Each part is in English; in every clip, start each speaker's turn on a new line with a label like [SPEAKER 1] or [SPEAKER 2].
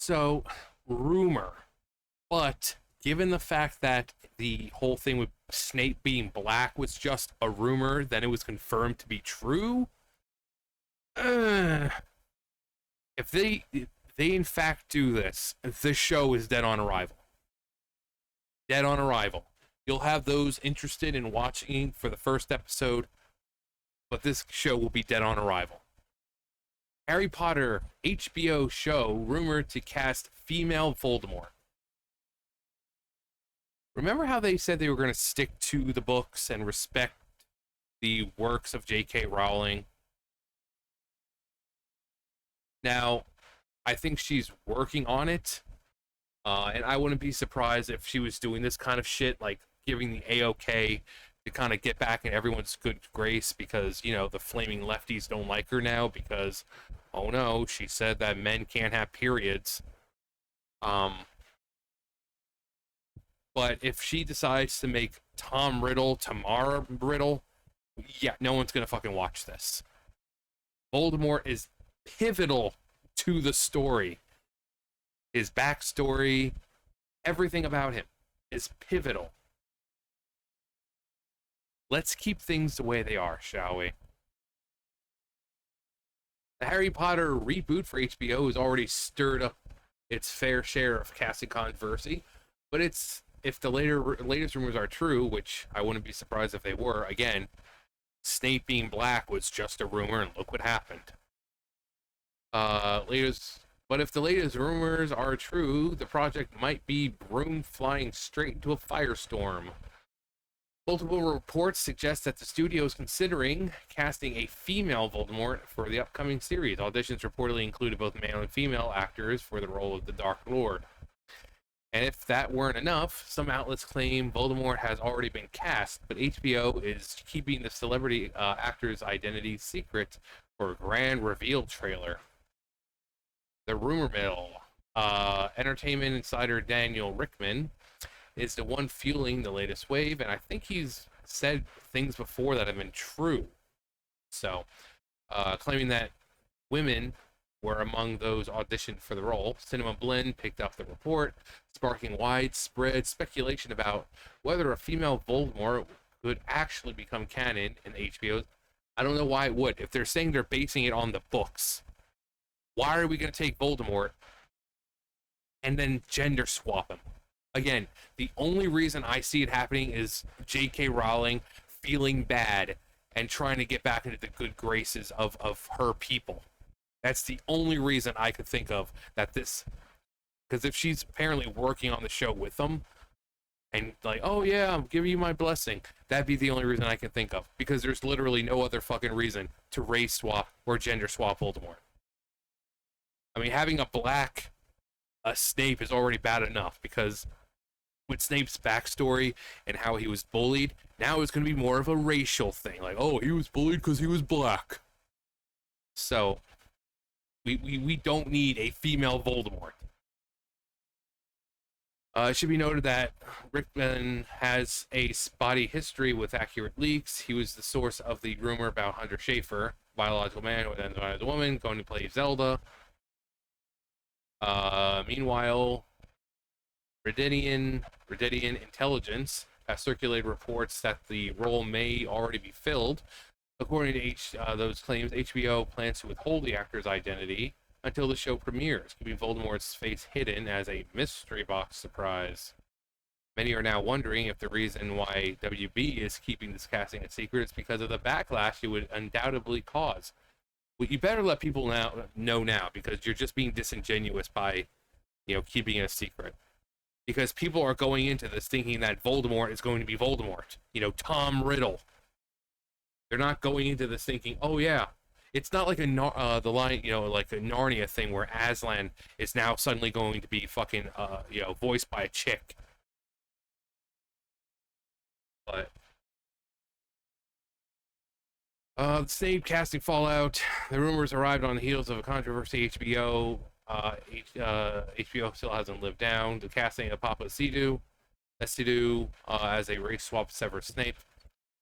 [SPEAKER 1] So, rumor. But given the fact that the whole thing with Snape being black was just a rumor, then it was confirmed to be true. Uh, if they in fact do this, this show is dead on arrival. Dead on arrival. You'll have those interested in watching for the first episode, but this show will be dead on arrival. Harry Potter HBO show rumored to cast female Voldemort. Remember how they said they were going to stick to the books and respect the works of J.K. Rowling? Now, I think she's working on it, and I wouldn't be surprised if she was doing this kind of shit, like giving the A-OK to kind of get back in everyone's good grace because, you know, the flaming lefties don't like her now because, oh no, she said that men can't have periods. Um, but if she decides to make Tom Riddle Tamara Riddle, yeah, no one's gonna fucking watch this. Voldemort is pivotal to the story. His backstory, everything about him is pivotal. Let's keep things the way they are, shall we? The Harry Potter reboot for HBO has already stirred up its fair share of casting controversy, but it's if the latest rumors are true, which I wouldn't be surprised if they were. Again, Snape being black was just a rumor, and look what happened. But if the latest rumors are true, the project might be broom flying straight into a firestorm. Multiple reports suggest that the studio is considering casting a female Voldemort for the upcoming series. Auditions reportedly included both male and female actors for the role of the Dark Lord. And if that weren't enough, some outlets claim Voldemort has already been cast, but HBO is keeping the celebrity actor's identity secret for a grand reveal trailer. The rumor mill. Entertainment insider Daniel Rickman is the one fueling the latest wave, and I think he's said things before that have been true. So, claiming that women were among those auditioned for the role. Cinema Blend picked up the report, sparking widespread speculation about whether a female Voldemort could actually become canon in HBO. I don't know why it would. If they're saying they're basing it on the books, why are we going to take Voldemort and then gender swap him? Again, the only reason I see it happening is J.K. Rowling feeling bad and trying to get back into the good graces of her people. That's the only reason I could think of that this... Because if she's apparently working on the show with them, and like, oh yeah, I'm giving you my blessing, that'd be the only reason I can think of. Because there's literally no other fucking reason to race swap or gender swap Voldemort. I mean, having a black Snape is already bad enough, because with Snape's backstory and how he was bullied, now it's going to be more of a racial thing. Like, oh, he was bullied because he was black. So, we don't need a female Voldemort. It should be noted that Rickman has a spotty history with accurate leaks. He was the source of the rumor about Hunter Schafer, biological man who then as a woman, going to play Zelda. Meanwhile, Redidian intelligence has circulated reports that the role may already be filled. According to those claims, HBO plans to withhold the actor's identity until the show premieres, keeping Voldemort's face hidden as a mystery box surprise. Many are now wondering if the reason why WB is keeping this casting a secret is because of the backlash it would undoubtedly cause. Well, you better let people know now, because you're just being disingenuous by, keeping it a secret. Because people are going into this thinking that Voldemort is going to be Voldemort. Tom Riddle. They're not going into this thinking, oh yeah, it's not like the line, like a Narnia thing where Aslan is now suddenly going to be fucking, voiced by a chick. But the Snape casting fallout. The rumors arrived on the heels of a controversy. HBO still hasn't lived down. The casting of Papa Sidu as a race swap Severus Snape.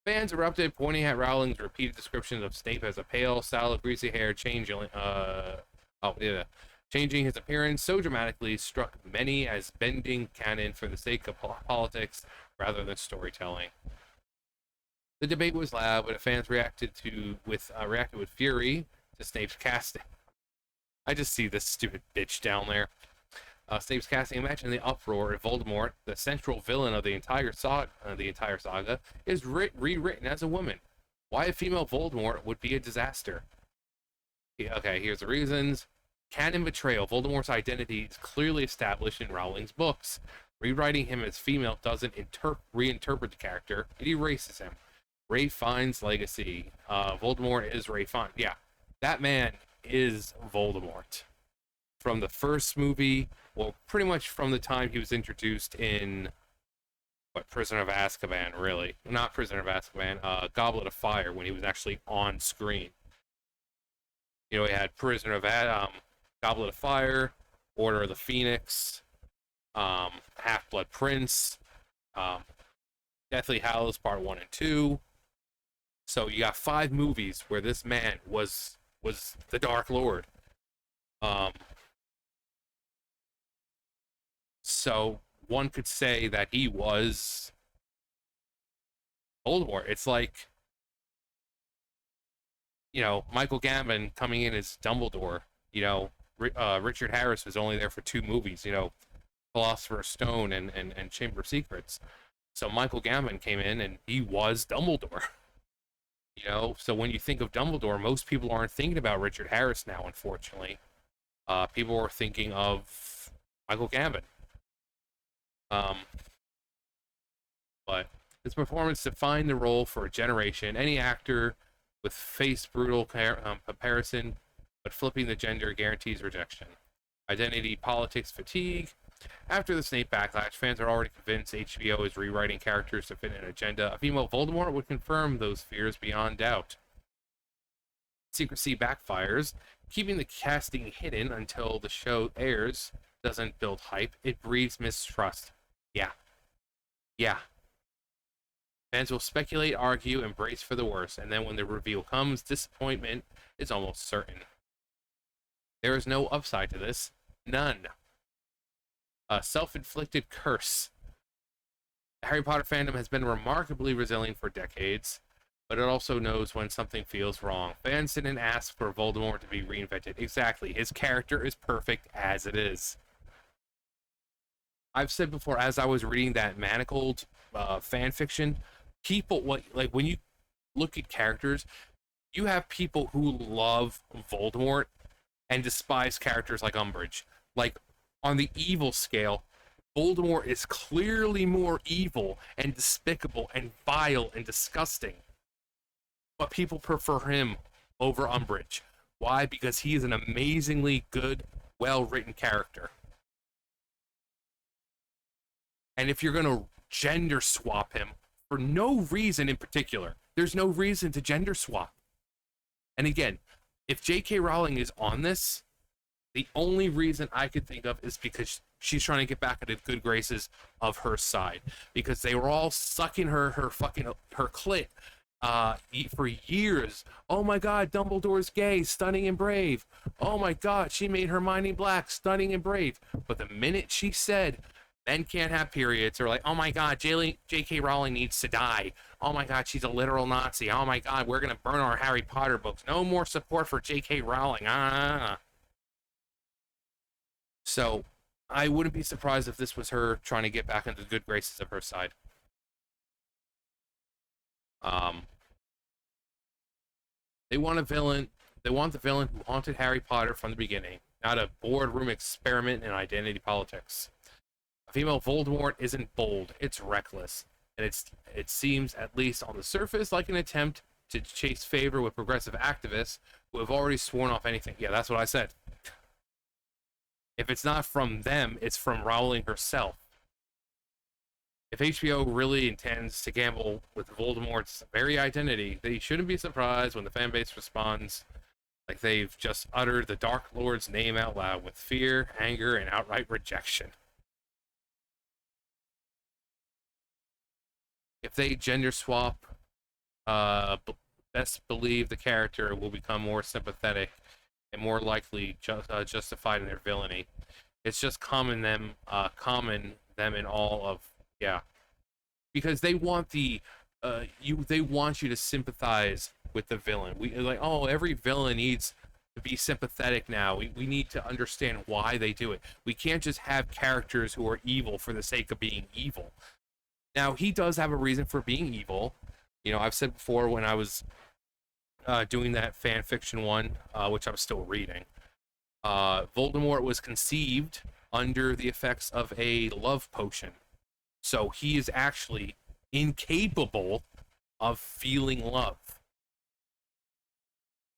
[SPEAKER 1] Fans erupted, pointing at Rowling's repeated descriptions of Snape as a pale, sallow, greasy-haired changeling. Changing his appearance so dramatically struck many as bending canon for the sake of politics rather than storytelling. The debate was loud, but fans reacted with fury to Snape's casting. I just see this stupid bitch down there. Snape's casting. Imagine the uproar if Voldemort, the central villain of the entire saga, is rewritten as a woman. Why a female Voldemort would be a disaster. Okay, here's the reasons. Canon betrayal. Voldemort's identity is clearly established in Rowling's books. Rewriting him as female doesn't reinterpret the character; it erases him. Ray Fiennes' legacy. Voldemort is Ray Fiennes. Yeah, that man is Voldemort. From the first movie, well, pretty much from the time he was introduced in Prisoner of Azkaban, really. Not Prisoner of Azkaban, Goblet of Fire, when he was actually on screen. You know, he had Goblet of Fire, Order of the Phoenix, Half-Blood Prince, Deathly Hallows Part 1 and 2. So you got 5 movies where this man was the Dark Lord. So one could say that he was Voldemort. It's like, you know, Michael Gambon coming in as Dumbledore. You know, Richard Harris was only there for 2 movies, you know, Philosopher's Stone and Chamber of Secrets. So Michael Gambon came in and he was Dumbledore. You know, so when you think of Dumbledore, most people aren't thinking about Richard Harris now, unfortunately. People are thinking of Michael Gambon. But his performance defined the role for a generation. Any actor with face brutal comparison, but flipping the gender guarantees rejection. Identity politics fatigue. After the Snape backlash, fans are already convinced HBO is rewriting characters to fit an agenda. A female Voldemort would confirm those fears beyond doubt. Secrecy backfires. Keeping the casting hidden until the show airs doesn't build hype, it breeds mistrust. Yeah. Fans will speculate, argue, and brace for the worst, and then when the reveal comes, disappointment is almost certain. There is no upside to this. None. A self-inflicted curse. The Harry Potter fandom has been remarkably resilient for decades, but it also knows when something feels wrong. Fans didn't ask for Voldemort to be reinvented. Exactly. His character is perfect as it is. I've said before, as I was reading that Manacled fan fiction, when you look at characters, you have people who love Voldemort and despise characters like Umbridge. Like, on the evil scale, Voldemort is clearly more evil and despicable and vile and disgusting. But people prefer him over Umbridge. Why? Because he is an amazingly good, well-written character. And if you're going to gender swap him for no reason in particular, there's no reason to gender swap. And again, if J.K. Rowling is on this, the only reason I could think of is because she's trying to get back into the good graces of her side. Because they were all sucking her clit for years. Oh my God, Dumbledore's gay, stunning and brave. Oh my God, she made Hermione black, stunning and brave. But the minute she said men can't have periods, or like, oh my God, J.K. Rowling needs to die. Oh my God, she's a literal Nazi. Oh my God, we're gonna burn our Harry Potter books. No more support for J.K. Rowling. So I wouldn't be surprised if this was her trying to get back into the good graces of her side. They want a villain. They want the villain who haunted Harry Potter from the beginning, not a boardroom experiment in identity politics. A female Voldemort isn't bold, it's reckless, and it seems, at least on the surface, like an attempt to chase favor with progressive activists who have already sworn off anything. Yeah, that's what I said. If it's not from them, it's from Rowling herself. If HBO really intends to gamble with Voldemort's very identity, they shouldn't be surprised when the fanbase responds like they've just uttered the Dark Lord's name out loud with fear, anger, and outright rejection. If they gender swap, best believe the character will become more sympathetic and more likely justified in their villainy. It's just common them in all of, yeah, because they want they want you to sympathize with the villain. We like, oh, every villain needs to be sympathetic now. We need to understand why they do it. We can't just have characters who are evil for the sake of being evil. Now, he does have a reason for being evil. You know, I've said before when I was doing that fan fiction one, which I'm still reading, Voldemort was conceived under the effects of a love potion. So he is actually incapable of feeling love.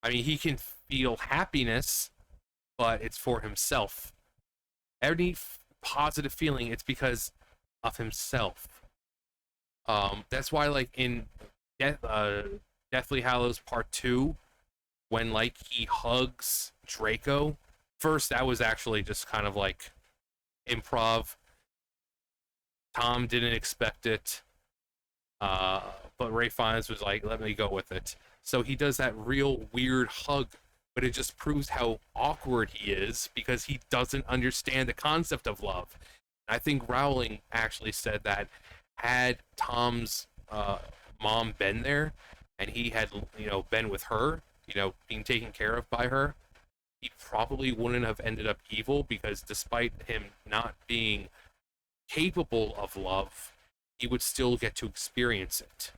[SPEAKER 1] I mean, he can feel happiness, but it's for himself. Any positive feeling, it's because of himself. That's why, like in Deathly Hallows Part Two, when like he hugs Draco, first that was actually just kind of like improv. Tom didn't expect it, but Ray Fiennes was like, "Let me go with it." So he does that real weird hug, but it just proves how awkward he is because he doesn't understand the concept of love. I think Rowling actually said that had Tom's mom been there and he had, been with her, being taken care of by her, he probably wouldn't have ended up evil because despite him not being capable of love, he would still get to experience it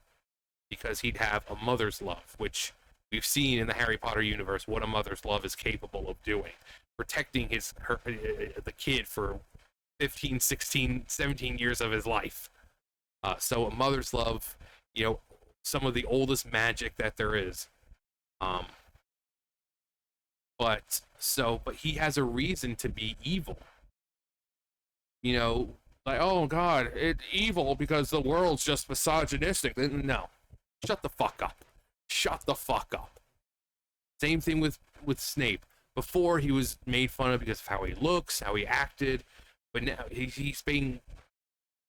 [SPEAKER 1] because he'd have a mother's love, which we've seen in the Harry Potter universe what a mother's love is capable of doing, protecting the kid for 15, 16, 17 years of his life. So a mother's love, some of the oldest magic that there is. Um, but he has a reason to be evil. You know, like, oh God, it's evil because the world's just misogynistic. No, shut the fuck up. Shut the fuck up. Same thing with Snape. Before he was made fun of because of how he looks, how he acted, but now he's being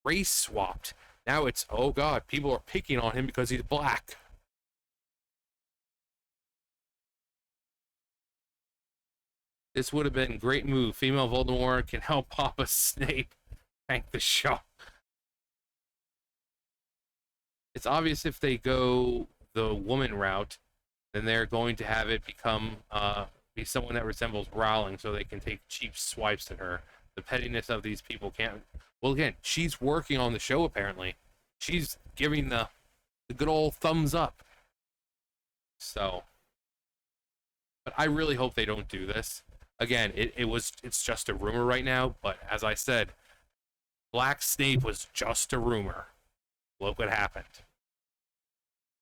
[SPEAKER 1] race swapped. Now it's, oh God, people are picking on him because he's black. This would have been a great move. Female Voldemort can help Papa Snape tank the show. It's obvious if they go the woman route, then they're going to have it be someone that resembles Rowling so they can take cheap swipes at her. The pettiness of these people can't. Well, again, she's working on the show apparently. She's giving the good old thumbs up. So, but I really hope they don't do this. Again, it's just a rumor right now, but as I said, Black Snape was just a rumor. Look what happened.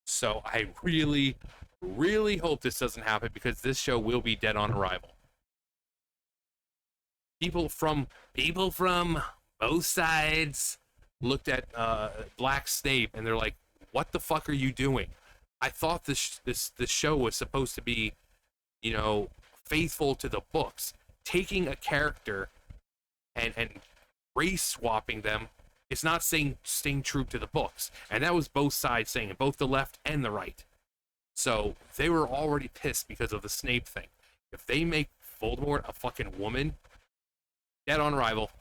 [SPEAKER 1] So I really, really hope this doesn't happen because this show will be dead on arrival. People from both sides looked at Black Snape and they're like, "What the fuck are you doing?" I thought this show was supposed to be, faithful to the books, taking a character and race swapping them. It's not staying true to the books, and that was both sides saying it, both the left and the right. So they were already pissed because of the Snape thing. If they make Voldemort a fucking woman, dead on arrival,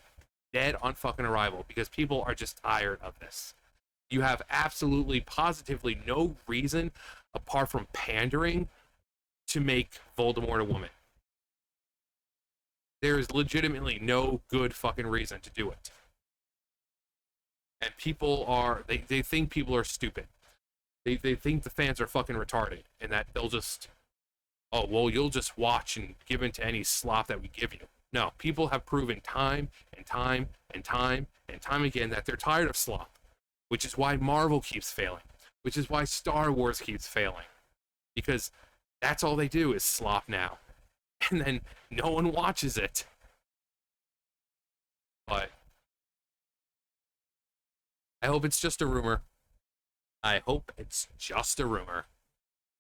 [SPEAKER 1] dead on fucking arrival, because people are just tired of this. You have absolutely, positively no reason, apart from pandering, to make Voldemort a woman. There is legitimately no good fucking reason to do it. And they think people are stupid. They think the fans are fucking retarded and that they'll just, oh, well, you'll just watch and give in to any slop that we give you. No, people have proven time and time and time and time again that they're tired of slop, which is why Marvel keeps failing, which is why Star Wars keeps failing, because that's all they do is slop now, and then no one watches it. But I hope it's just a rumor. I hope it's just a rumor.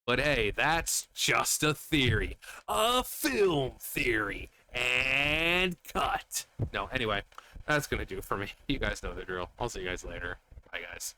[SPEAKER 1] But hey, that's just a theory. A film theory. And cut. No, anyway, that's going to do it for me. You guys know the drill. I'll see you guys later. Bye, guys.